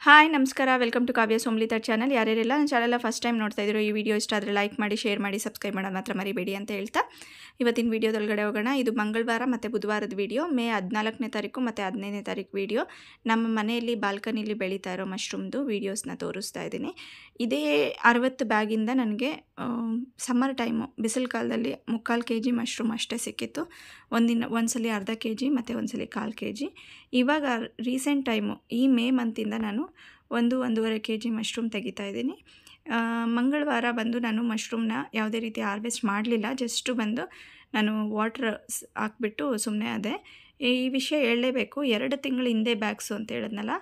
Hi ನಮಸ್ಕಾರ, welcome to Kavya ಸೋಮ್ಲಿತಾ channel. ಯಾರ್ಯಾರೆಲ್ಲ ನನ್ನ channel first time ನೋಡ್ತಾ ಇದ್ದೀರೋ ಈ ವಿಡಿಯೋ ಇಷ್ಟ ಆದರೆ ಲೈಕ್ ಮಾಡಿ, ಶೇರ್ ಮಾಡಿ, ಸಬ್ಸ್ಕ್ರೈಬ್ ಮಾಡೋದು ಮಾತ್ರ ಮರಿಬೇಡಿ ಅಂತ ಹೇಳ್ತಾ ಇವತ್ತಿನ ವಿಡಿಯೋದೊಳಗಡೆ ಹೋಗೋಣ. ಇದು ಮಂಗಳವಾರ ಮತ್ತು ಬುಧವಾರದ ವಿಡಿಯೋ, ಮೇ 14ನೇ ತಾರೀಕು ಮತ್ತು 15ನೇ ತಾರೀಕು ವಿಡಿಯೋ. ನಮ್ಮ ಮನೆಯಲ್ಲಿ ಬಾಲ್ಕನಿಲಿ ಬೆಳೀತಾ ಇರೋ ಮಶ್ರೂಮ್ದು ವೀಡಿಯೋಸ್ನ ತೋರಿಸ್ತಾ ಇದ್ದೀನಿ. ಇದೇ 60 ಬ್ಯಾಗಿಂದ ನನಗೆ ಸಮ್ಮರ್ ಟೈಮು ಬಿಸಿಲು ಕಾಲದಲ್ಲಿ 3/4 kg ಮಶ್ರೂಮ್ ಅಷ್ಟೇ ಸಿಕ್ಕಿತ್ತು. ಒಂದ್ಸಲಿ ಅರ್ಧ kg ಮತ್ತು ಒಂದ್ಸಲಿ 1/4 kg. ಇವಾಗ ರೀಸೆಂಟ್ ಟೈಮು ಈ ಮೇ ಮಂತಿಂದ ನಾನು 1-1.5 kg ಮಶ್ರೂಮ್ ತೆಗಿತಾ ಇದ್ದೀನಿ. ಮಂಗಳವಾರ ಬಂದು ನಾನು ಮಶ್ರೂಮ್ನ ಯಾವುದೇ ರೀತಿ ಹಾರ್ವೆಸ್ಟ್ ಮಾಡಲಿಲ್ಲ. ಜಸ್ಟು ಬಂದು ನಾನು ವಾಟ್ರ್ ಹಾಕ್ಬಿಟ್ಟು ಸುಮ್ಮನೆ ಅದೇ. ಈ ವಿಷಯ ಹೇಳಲೇಬೇಕು, 2 ತಿಂಗಳ ಹಿಂದೆ ಬ್ಯಾಗ್ಸು ಅಂತ ಹೇಳಿದ್ನಲ್ಲ,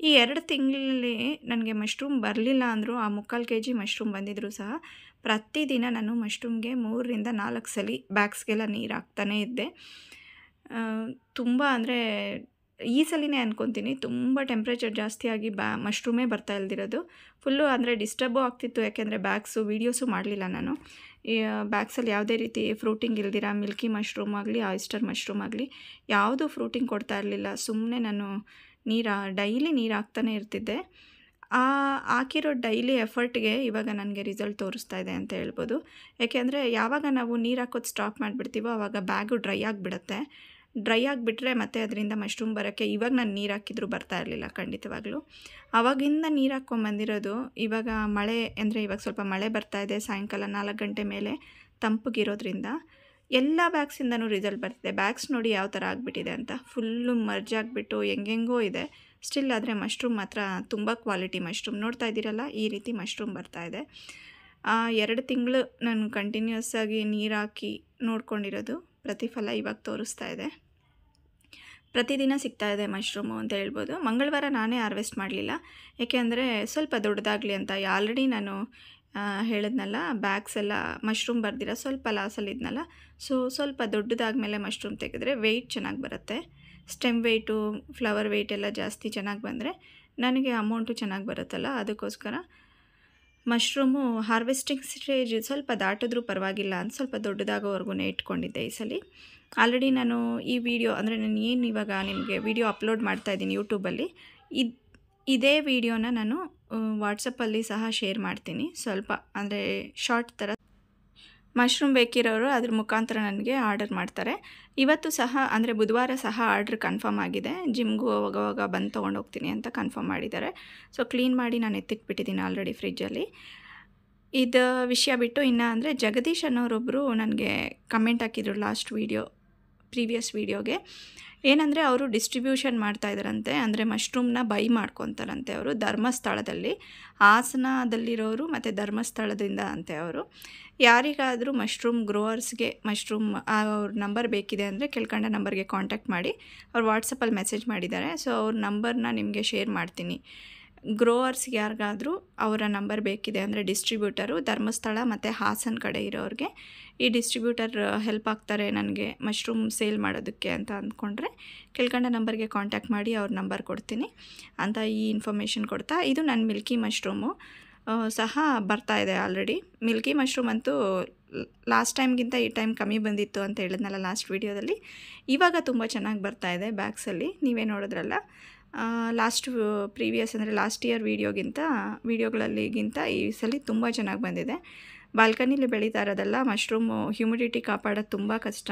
ಈ 2 ತಿಂಗಳಲ್ಲಿ ನನಗೆ ಮಶ್ರೂಮ್ ಬರಲಿಲ್ಲ ಅಂದರೂ ಆ 3/4 kg ಮಶ್ರೂಮ್ ಬಂದಿದ್ದರೂ ಸಹ ಪ್ರತಿದಿನ ನಾನು ಮಶ್ರೂಮ್ಗೆ 3-4 ಸಲ ಬ್ಯಾಗ್ಸ್ಗೆಲ್ಲ ನೀರು ಹಾಕ್ತಾನೇ ಇದ್ದೆ. ತುಂಬ ಅಂದರೆ ಈ ಸಲಿನೇ ಅನ್ಕೊತೀನಿ ತುಂಬ ಟೆಂಪ್ರೇಚರ್ ಜಾಸ್ತಿ ಆಗಿ ಮಶ್ರೂಮೇ ಬರ್ತಾ ಇಲ್ದಿರೋದು. ಫುಲ್ಲು ಅಂದರೆ ಡಿಸ್ಟರ್ಬು ಆಗ್ತಿತ್ತು, ಯಾಕೆಂದರೆ ಬ್ಯಾಗ್ಸು ವೀಡಿಯೋಸು ಮಾಡಲಿಲ್ಲ ನಾನು. ಈ ಬ್ಯಾಗ್ಸಲ್ಲಿ ಯಾವುದೇ ರೀತಿ ಫ್ರೂಟಿಂಗ್ ಇಲ್ದಿರ ಮಿಲ್ಕಿ ಮಶ್ರೂಮ್ ಆಗಲಿ, ಆಯಿಸ್ಟರ್ ಮಶ್ರೂಮ್ ಆಗಲಿ ಯಾವುದೂ ಫ್ರೂಟಿಂಗ್ ಕೊಡ್ತಾ ಇರಲಿಲ್ಲ. ಸುಮ್ಮನೆ ನಾನು ಡೈಲಿ ನೀರು ಹಾಕ್ತಾನೆ ಇರ್ತಿದ್ದೆ. ಹಾಕಿರೋ ಡೈಲಿ ಎಫರ್ಟ್ಗೆ ಇವಾಗ ನನಗೆ ರಿಸಲ್ಟ್ ತೋರಿಸ್ತಾ ಇದೆ ಅಂತ ಹೇಳ್ಬೋದು. ಯಾಕೆಂದರೆ ಯಾವಾಗ ನಾವು ನೀರು ಹಾಕೋದು ಸ್ಟಾಪ್ ಮಾಡಿಬಿಡ್ತೀವೋ ಆವಾಗ ಬ್ಯಾಗು ಡ್ರೈ ಆಗಿಬಿಡುತ್ತೆ. ಡ್ರೈ ಆಗಿಬಿಟ್ರೆ ಮತ್ತು ಅದರಿಂದ ಮಶ್ರೂಮ್ ಬರೋಕ್ಕೆ ಇವಾಗ ನಾನು ನೀರು ಹಾಕಿದ್ರೂ ಬರ್ತಾ ಇರಲಿಲ್ಲ ಖಂಡಿತವಾಗ್ಲೂ. ಆವಾಗಿಂದ ನೀರು ಹಾಕ್ಕೊಂಬಂದಿರೋದು. ಇವಾಗ ಮಳೆ ಅಂದರೆ ಇವಾಗ ಸ್ವಲ್ಪ ಮಳೆ ಬರ್ತಾಯಿದೆ, ಸಾಯಂಕಾಲ 4 ಗಂಟೆ ಮೇಲೆ ತಂಪಗಿರೋದ್ರಿಂದ ಎಲ್ಲ ಬ್ಯಾಗ್ಸಿಂದನೂ ರಿಸಲ್ಟ್ ಬರ್ತಿದೆ. ಬ್ಯಾಗ್ಸ್ ನೋಡಿ ಯಾವ ಥರ ಆಗಿಬಿಟ್ಟಿದೆ ಅಂತ, ಫುಲ್ಲು ಮರ್ಜ್ ಆಗಿಬಿಟ್ಟು ಹೆಂಗೆಂಗೋ ಇದೆ. ಸ್ಟಿಲ್ ಆದರೆ ಮಶ್ರೂಮ್ ಮಾತ್ರ ತುಂಬ ಕ್ವಾಲಿಟಿ ಮಶ್ರೂಮ್. ನೋಡ್ತಾ ಇದ್ದೀರಲ್ಲ, ಈ ರೀತಿ ಮಶ್ರೂಮ್ ಬರ್ತಾಯಿದೆ. 2 ತಿಂಗಳು ನಾನು ಕಂಟಿನ್ಯೂಸ್ ಆಗಿ ನೀರು ಹಾಕಿ ನೋಡ್ಕೊಂಡಿರೋದು ಪ್ರತಿಫಲ ಇವಾಗ ತೋರಿಸ್ತಾ ಇದೆ. ಪ್ರತಿದಿನ ಸಿಗ್ತಾಯಿದೆ ಮಶ್ರೂಮು ಅಂತ ಹೇಳ್ಬೋದು. ಮಂಗಳವಾರ ನಾನೇ ಹಾರ್ವೆಸ್ಟ್ ಮಾಡಲಿಲ್ಲ, ಏಕೆಂದರೆ ಸ್ವಲ್ಪ ದೊಡ್ಡದಾಗಲಿ ಅಂತ. ಆಲ್ರೆಡಿ ನಾನು ಹೇಳಿದ್ನಲ್ಲ, ಬ್ಯಾಗ್ಸ್ ಎಲ್ಲ ಮಶ್ರೂಮ್ ಬರ್ದಿರ ಸ್ವಲ್ಪ ಲಾಸಲ್ಲಿದ್ನಲ್ಲ, ಸ್ವಲ್ಪ ದೊಡ್ಡದಾದ್ಮೇಲೆ ಮಶ್ರೂಮ್ ತೆಗೆದ್ರೆ ವೆಯ್ಟ್ ಚೆನ್ನಾಗಿ ಬರುತ್ತೆ. ಸ್ಟೆಮ್ ವೆಯ್ಟು, ಫ್ಲವರ್ ವೆಯ್ಟ್ ಎಲ್ಲ ಜಾಸ್ತಿ ಚೆನ್ನಾಗಿ ಬಂದರೆ ನನಗೆ ಅಮೌಂಟು ಚೆನ್ನಾಗಿ ಬರುತ್ತಲ್ಲ, ಅದಕ್ಕೋಸ್ಕರ ಮಶ್ರೂಮು ಹಾರ್ವೆಸ್ಟಿಂಗ್ ಸ್ಟೇಜ್ ಸ್ವಲ್ಪ ದಾಟಿದ್ರೂ ಪರವಾಗಿಲ್ಲ ಅಂತ ಸ್ವಲ್ಪ ದೊಡ್ಡದಾಗೋವರೆಗೂ ಇಟ್ಕೊಂಡಿದ್ದೆ ಈ ಸಲ. ಆಲ್ರೆಡಿ ನಾನು ಈ ವಿಡಿಯೋ ಅಂದರೆ ನಾನು ಏನು ಇವಾಗ ನಿಮಗೆ ವಿಡಿಯೋ ಅಪ್ಲೋಡ್ ಮಾಡ್ತಾಯಿದ್ದೀನಿ ಯೂಟ್ಯೂಬಲ್ಲಿ, ಇದೇ ವಿಡಿಯೋನ ನಾನು ವಾಟ್ಸಪ್ಪಲ್ಲಿ ಸಹ ಶೇರ್ ಮಾಡ್ತೀನಿ. ಸ್ವಲ್ಪ ಅಂದರೆ ಶಾರ್ಟ್ ಥರ ಮಶ್ರೂಮ್ ಬೇಕಿರೋರು ಅದ್ರ ಮುಖಾಂತರ ನನಗೆ ಆರ್ಡರ್ ಮಾಡ್ತಾರೆ. ಇವತ್ತು ಸಹ ಅಂದರೆ ಬುಧವಾರ ಸಹ ಆರ್ಡ್ರ್ ಕನ್ಫರ್ಮ್ ಆಗಿದೆ. ಜಿಮ್ಗೂ ಅವಾಗವಾಗ ಬಂದು ತೊಗೊಂಡೋಗ್ತೀನಿ ಅಂತ ಕನ್ಫರ್ಮ್ ಮಾಡಿದ್ದಾರೆ. ಕ್ಲೀನ್ ಮಾಡಿ ನಾನು ಎತ್ತಿಟ್ಬಿಟ್ಟಿದ್ದೀನಿ ಆಲ್ರೆಡಿ ಫ್ರಿಜ್ಜಲ್ಲಿ. ಇದು ವಿಷಯ ಬಿಟ್ಟು ಇನ್ನು ಅಂದರೆ ಜಗದೀಶ್ ಅನ್ನೋರೊಬ್ಬರು ನನಗೆ ಕಮೆಂಟ್ ಹಾಕಿದ್ರು ಪ್ರೀವಿಯಸ್ ವೀಡಿಯೋಗೆ. ಏನಂದರೆ ಅವರು ಡಿಸ್ಟ್ರಿಬ್ಯೂಷನ್ ಮಾಡ್ತಾಯಿದ್ದಾರಂತೆ, ಅಂದರೆ ಮಶ್ರೂಮ್ನ ಬೈ ಮಾಡ್ಕೊತಾರಂತೆ ಅವರು ಧರ್ಮಸ್ಥಳದಲ್ಲಿ. ಹಾಸನದಲ್ಲಿರೋರು ಮತ್ತು ಧರ್ಮಸ್ಥಳದಿಂದ ಅಂತೆ ಅವರು. ಯಾರಿಗಾದರೂ ಮಶ್ರೂಮ್ ಗ್ರೋವರ್ಸ್ಗೆ ಮಶ್ರೂಮ್ ಅವ್ರ ನಂಬರ್ ಬೇಕಿದೆ ಅಂದರೆ ಕೆಳ್ಕಂಡ ನಂಬರ್ಗೆ ಕಾಂಟ್ಯಾಕ್ಟ್ ಮಾಡಿ. ಅವ್ರು ವಾಟ್ಸಪ್ಪಲ್ಲಿ ಮೆಸೇಜ್ ಮಾಡಿದ್ದಾರೆ. ಅವ್ರ ನಂಬರ್ನ ನಿಮಗೆ ಶೇರ್ ಮಾಡ್ತೀನಿ. ಗ್ರೋವರ್ಸ್ಗೆ ಯಾರಿಗಾದರೂ ಅವರ ನಂಬರ್ ಬೇಕಿದೆ ಅಂದರೆ ಡಿಸ್ಟ್ರಿಬ್ಯೂಟರು ಧರ್ಮಸ್ಥಳ ಮತ್ತು ಹಾಸನ ಕಡೆ ಇರೋರಿಗೆ ಈ ಡಿಸ್ಟ್ರಿಬ್ಯೂಟರ್ ಹೆಲ್ಪ್ ಆಗ್ತಾರೆ ನನಗೆ ಮಶ್ರೂಮ್ ಸೇಲ್ ಮಾಡೋದಕ್ಕೆ ಅಂತ ಅಂದ್ಕೊಂಡ್ರೆ ಕೆಳ್ಕಂಡ ನಂಬರ್ಗೆ ಕಾಂಟ್ಯಾಕ್ಟ್ ಮಾಡಿ ಅವ್ರ ನಂಬರ್ ಕೊಡ್ತೀನಿ ಅಂತ ಈ ಇನ್ಫಾರ್ಮೇಷನ್ ಕೊಡ್ತಾ, ಇದು ನನ್ನ ಮಿಲ್ಕಿ ಮಶ್ರೂಮು ಸಹ ಬರ್ತಾಯಿದೆ ಆಲ್ರೆಡಿ. ಮಿಲ್ಕಿ ಮಶ್ರೂಮ್ ಅಂತೂ ಲಾಸ್ಟ್ ಟೈಮ್ಗಿಂತ ಈ ಟೈಮ್ ಕಮ್ಮಿ ಬಂದಿತ್ತು ಅಂತ ಹೇಳಿದ್ನಲ್ಲ ಲಾಸ್ಟ್ ವೀಡಿಯೋದಲ್ಲಿ. ಇವಾಗ ತುಂಬ ಚೆನ್ನಾಗಿ ಬರ್ತಾಯಿದೆ ಬ್ಯಾಗ್ಸಲ್ಲಿ, ನೀವೇ ನೋಡಿದ್ರಲ್ಲ. ಪ್ರೀವಿಯಸ್ ಅಂದರೆ ಲಾಸ್ಟ್ ಇಯರ್ ವೀಡಿಯೋಗಳಲ್ಲಿಗಿಂತ ಈ ಸಲ ತುಂಬ ಚೆನ್ನಾಗಿ ಬಂದಿದೆ. ಬಾಲ್ಕನಿಲಿ ಬೆಳೀತಾ ಇರೋದಲ್ಲ ಮಶ್ರೂಮು, ಹ್ಯೂಮಿಡಿಟಿ ಕಾಪಾಡೋದು ತುಂಬ ಕಷ್ಟ.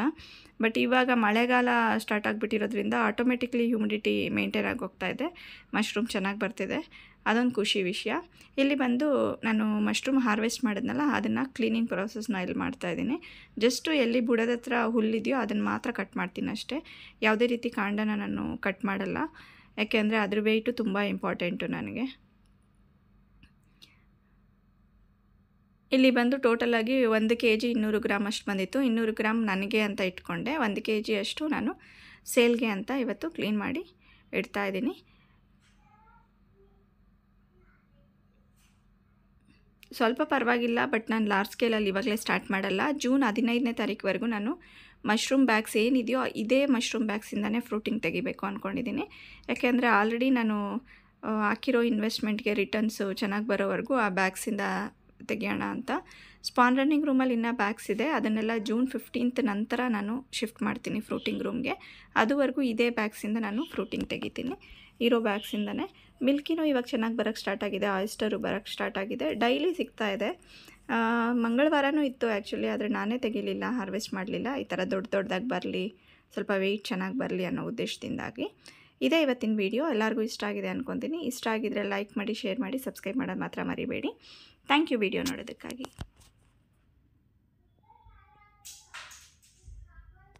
ಬಟ್ ಇವಾಗ ಮಳೆಗಾಲ ಸ್ಟಾರ್ಟ್ ಆಗಿಬಿಟ್ಟಿರೋದ್ರಿಂದ ಆಟೋಮೆಟಿಕ್ಲಿ ಹ್ಯೂಮಿಡಿಟಿ ಮೇಂಟೈನ್ ಆಗಿ ಹೋಗ್ತಾಯಿದೆ. ಮಶ್ರೂಮ್ ಚೆನ್ನಾಗಿ ಬರ್ತಿದೆ, ಅದೊಂದು ಖುಷಿ ವಿಷಯ. ಇಲ್ಲಿ ಬಂದು ನಾನು ಮಶ್ರೂಮ್ ಹಾರ್ವೆಸ್ಟ್ ಮಾಡಿದ್ನಲ್ಲ, ಅದನ್ನು ಕ್ಲೀನಿಂಗ್ ಪ್ರೊಸೆಸ್ನ ಇಲ್ಲಿ ಮಾಡ್ತಾಯಿದ್ದೀನಿ. ಜಸ್ಟು ಎಲ್ಲಿ ಬುಡದ ಹತ್ರ ಹುಲ್ಲಿದೆಯೋ ಅದನ್ನು ಮಾತ್ರ ಕಟ್ ಮಾಡ್ತೀನಿ ಅಷ್ಟೇ. ಯಾವುದೇ ರೀತಿ ಕಾಂಡನ ನಾನು ಕಟ್ ಮಾಡಲ್ಲ, ಯಾಕೆಂದರೆ ಅದ್ರ ವೆಯ್ಟು ತುಂಬ ಇಂಪಾರ್ಟೆಂಟು ನನಗೆ. ಇಲ್ಲಿ ಬಂದು ಟೋಟಲಾಗಿ 1 kg 200 ಗ್ರಾಮ್ ಅಷ್ಟು ಬಂದಿತ್ತು. 200 ಗ್ರಾಮ್ ನನಗೆ ಅಂತ ಇಟ್ಕೊಂಡೆ, 1 kg ಅಷ್ಟು ನಾನು ಸೇಲ್ಗೆ ಅಂತ ಇವತ್ತು ಕ್ಲೀನ್ ಮಾಡಿ ಇಡ್ತಾಯಿದ್ದೀನಿ. ಸ್ವಲ್ಪ ಪರವಾಗಿಲ್ಲ, ಬಟ್ ನಾನು ಲಾರ್ಜ್ ಸ್ಕೇಲಲ್ಲಿ ಇವಾಗಲೇ ಸ್ಟಾರ್ಟ್ ಮಾಡಲ್ಲ. ಜೂನ್ 15ನೇ ತಾರೀಕುವರೆಗೂ ನಾನು ಮಶ್ರೂಮ್ ಬ್ಯಾಗ್ಸ್ ಏನಿದೆಯೋ ಇದೇ ಮಶ್ರೂಮ್ ಬ್ಯಾಗ್ಸಿಂದನೇ ಫ್ರೂಟಿಂಗ್ ತೆಗಿಬೇಕು ಅಂದ್ಕೊಂಡಿದ್ದೀನಿ. ಯಾಕೆಂದರೆ ಆಲ್ರೆಡಿ ನಾನು ಹಾಕಿರೋ ಇನ್ವೆಸ್ಟ್ಮೆಂಟ್ಗೆ ರಿಟರ್ನ್ಸು ಚೆನ್ನಾಗಿ ಬರೋವರೆಗೂ ಆ ಬ್ಯಾಗ್ಸಿಂದ ತೆಗಿಯೋಣ ಅಂತ. ಸ್ಪಾನ್ ರನ್ನಿಂಗ್ ರೂಮಲ್ಲಿ ಇನ್ನೂ ಬ್ಯಾಗ್ಸ್ ಇದೆ, ಅದನ್ನೆಲ್ಲ ಜೂನ್ 15th ನಂತರ ನಾನು ಶಿಫ್ಟ್ ಮಾಡ್ತೀನಿ ಫ್ರೂಟಿಂಗ್ ರೂಮ್ಗೆ. ಅದುವರೆಗೂ ಇದೇ ಬ್ಯಾಗ್ಸಿಂದ ನಾನು ಫ್ರೂಟಿಂಗ್ ತೆಗಿತೀನಿ, ಇರೋ ಬ್ಯಾಗ್ಸಿಂದನೇ. ಮಿಲ್ಕಿನೂ ಇವಾಗ ಚೆನ್ನಾಗಿ ಬರೋಕ್ಕೆ ಸ್ಟಾರ್ಟ್ ಆಗಿದೆ, ಆಯಿಸ್ಟರು ಬರೋಕ್ಕೆ ಸ್ಟಾರ್ಟ್ ಆಗಿದೆ, ಡೈಲಿ ಸಿಗ್ತಾ ಇದೆ. ಮಂಗಳವಾರನೂ ಇತ್ತು ಆ್ಯಕ್ಚುಲಿ, ಆದರೆ ನಾನೇ ತೆಗಿಲಿಲ್ಲ, ಹಾರ್ವೆಸ್ಟ್ ಮಾಡಲಿಲ್ಲ. ಈ ಥರ ದೊಡ್ಡದಾಗಿ ಬರಲಿ, ಸ್ವಲ್ಪ ವೆಯ್ಟ್ ಚೆನ್ನಾಗಿ ಬರಲಿ ಅನ್ನೋ ಉದ್ದೇಶದಿಂದಾಗಿ. ಇದೇ ಇವತ್ತಿನ ವಿಡಿಯೋ. ಎಲ್ಲರಿಗೂ ಇಷ್ಟ ಆಗಿದೆ ಅಂದ್ಕೊತೀನಿ. ಇಷ್ಟ ಆಗಿದರೆ ಲೈಕ್ ಮಾಡಿ, ಶೇರ್ ಮಾಡಿ, ಸಬ್ಸ್ಕ್ರೈಬ್ ಮಾಡೋದು ಮಾತ್ರ ಮರಿಬೇಡಿ. Thank you video ನೋಡೋದಕ್ಕಾಗಿ.